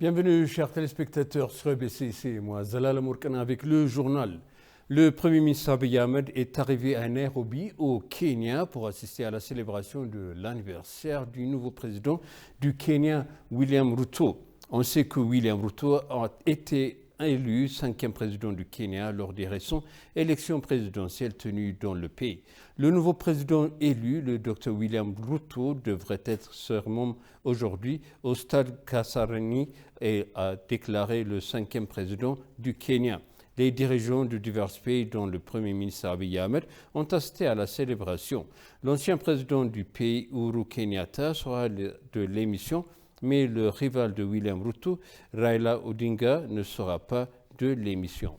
Bienvenue, chers téléspectateurs sur EBC, c'est moi, Zalal Mourkana, avec le journal. Le Premier ministre Abiy Ahmed est arrivé à Nairobi, au Kenya, pour assister à la célébration de l'anniversaire du nouveau président du Kenya, William Ruto. On sait que William Ruto a été élu 5e président du Kenya lors des récentes élections présidentielles tenues dans le pays. Le nouveau président élu, le Dr William Ruto, devrait être serment aujourd'hui au stade Kasarani et a déclaré le 5e président du Kenya. Les dirigeants de divers pays, dont le Premier ministre Abiy Ahmed, ont assisté à la célébration. L'ancien président du pays, Uhuru Kenyatta, sera de l'émission, mais le rival de William Ruto, Raila Odinga, ne sera pas de l'émission.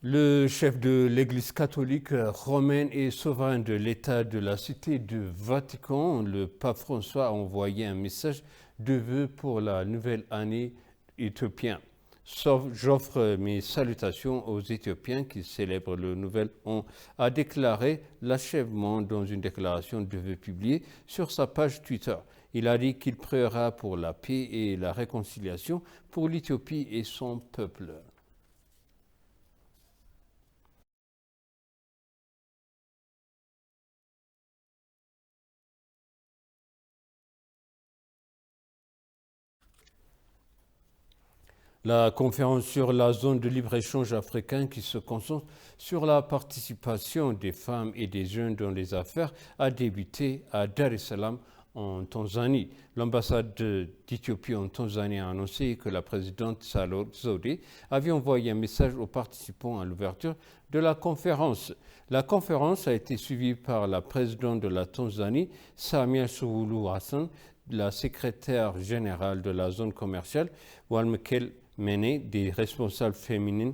Le chef de l'Église catholique romaine et souverain de l'État de la Cité du Vatican, le pape François, a envoyé un message de vœux pour la nouvelle année éthiopienne. J'offre mes salutations aux Éthiopiens qui célèbrent le nouvel an, a déclaré l'achèvement dans une déclaration de vœux publiée sur sa page Twitter. Il a dit qu'il priera pour la paix et la réconciliation pour l'Éthiopie et son peuple. La conférence sur la zone de libre-échange africain qui se concentre sur la participation des femmes et des jeunes dans les affaires a débuté à Dar es Salaam en Tanzanie. L'ambassade d'Éthiopie en Tanzanie a annoncé que la présidente Salome Zodé avait envoyé un message aux participants à l'ouverture de la conférence. La conférence a été suivie par la présidente de la Tanzanie, Samia Suluhu Hassan, la secrétaire générale de la zone commerciale, Walmekel Mené, des responsables féminines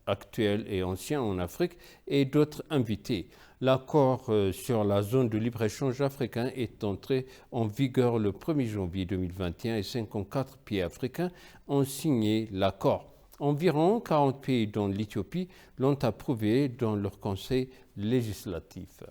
actuels et anciens en Afrique et d'autres invités. L'accord sur la zone de libre-échange africain est entré en vigueur le 1er janvier 2021 et 54 pays africains ont signé l'accord. Environ 40 pays dont l'Éthiopie l'ont approuvé dans leur conseil législatif.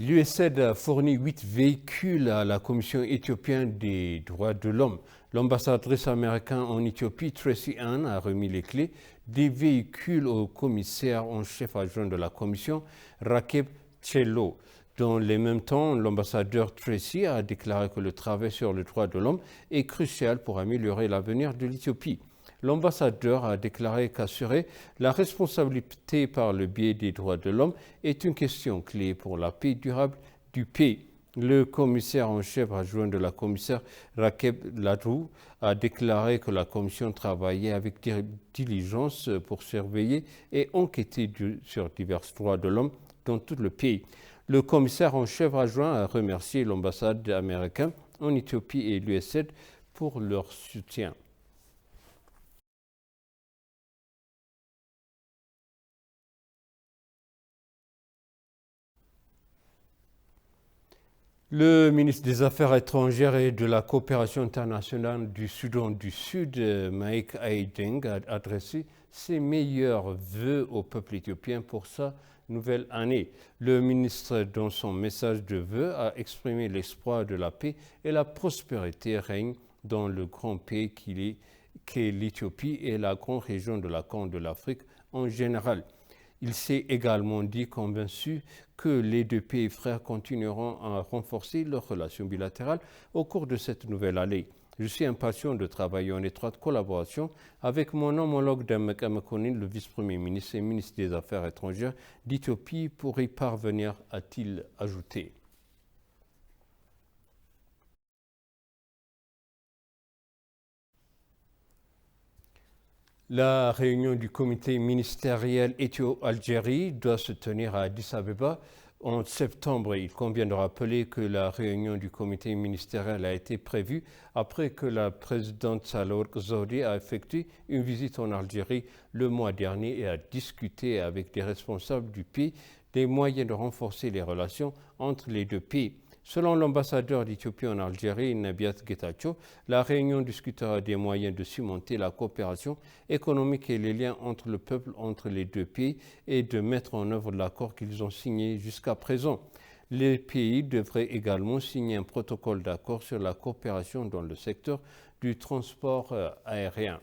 L'USAID a fourni 8 véhicules à la Commission éthiopienne des droits de l'homme. L'ambassadrice américaine en Éthiopie, Tracy Ann, a remis les clés des véhicules au commissaire en chef adjoint de la Commission, Rakeb Tchello. Dans le même temps, l'ambassadeur Tracy a déclaré que le travail sur les droits de l'homme est crucial pour améliorer l'avenir de l'Éthiopie. L'ambassadeur a déclaré qu'assurer la responsabilité par le biais des droits de l'homme est une question clé pour la paix durable du pays. Le commissaire en chef adjoint de la commissaire Rakeb Ladrou a déclaré que la commission travaillait avec diligence pour surveiller et enquêter sur divers droits de l'homme dans tout le pays. Le commissaire en chef adjoint a remercié l'ambassade américaine en Éthiopie et l'USAID pour leur soutien. Le ministre des Affaires étrangères et de la coopération internationale du Soudan du Sud, Mike Aydeng, a adressé ses meilleurs vœux au peuple éthiopien pour sa nouvelle année. Le ministre, dans son message de vœux, a exprimé l'espoir de la paix et la prospérité règne dans le grand pays qu'est l'Éthiopie et la grande région de la Corne de l'Afrique en général. Il s'est également dit convaincu que les deux pays frères continueront à renforcer leurs relations bilatérales au cours de cette nouvelle année. Je suis impatient de travailler en étroite collaboration avec mon homologue Demek Emekonnen, le vice-premier ministre et ministre des Affaires étrangères d'Éthiopie, pour y parvenir, a-t-il ajouté. La réunion du comité ministériel Éthio-Algérie doit se tenir à Addis Abeba en septembre. Il convient de rappeler que la réunion du comité ministériel a été prévue après que la présidente Sahle-Work Zewde a effectué une visite en Algérie le mois dernier et a discuté avec des responsables du pays des moyens de renforcer les relations entre les deux pays. Selon l'ambassadeur d'Éthiopie en Algérie, Nebiat Getachew, la réunion discutera des moyens de cimenter la coopération économique et les liens entre le peuple entre les deux pays et de mettre en œuvre l'accord qu'ils ont signé jusqu'à présent. Les pays devraient également signer un protocole d'accord sur la coopération dans le secteur du transport aérien.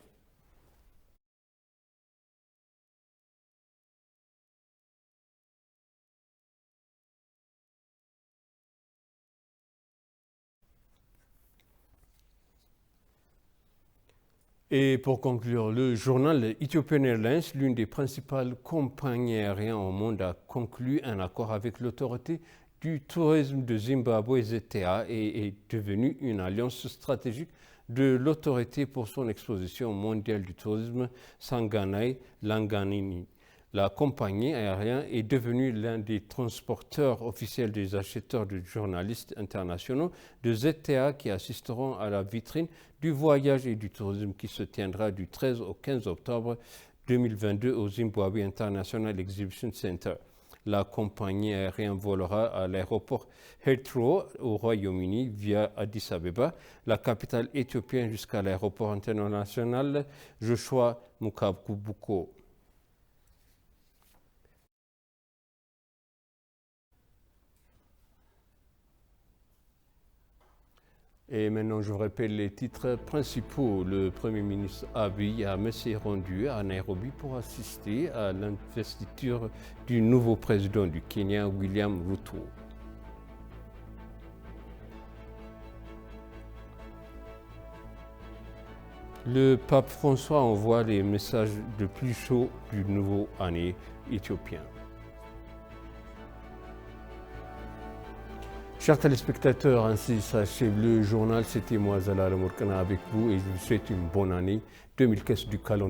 Et pour conclure, le journal Ethiopian Airlines, l'une des principales compagnies aériennes au monde, a conclu un accord avec l'autorité du tourisme de Zimbabwe, ZTA, et est devenue une alliance stratégique de l'autorité pour son exposition mondiale du tourisme Sanganai Langanini. La compagnie aérienne est devenue l'un des transporteurs officiels des acheteurs de journalistes internationaux de ZTA qui assisteront à la vitrine du voyage et du tourisme qui se tiendra du 13 au 15 octobre 2022 au Zimbabwe International Exhibition Center. La compagnie aérienne volera à l'aéroport Heathrow au Royaume-Uni via Addis Abeba, la capitale éthiopienne, jusqu'à l'aéroport international Joshua Mukabuko. Et maintenant, je vous rappelle les titres principaux. Le Premier ministre Abiy Ahmed s'est rendu à Nairobi pour assister à l'investiture du nouveau président du Kenya, William Ruto. Le pape François envoie les messages de plus chaud du nouveau année éthiopien. Chers téléspectateurs, ainsi s'achève le journal. C'était moi, Zalal Mourkana, avec vous, et je vous souhaite une bonne année 2015 du calendrier.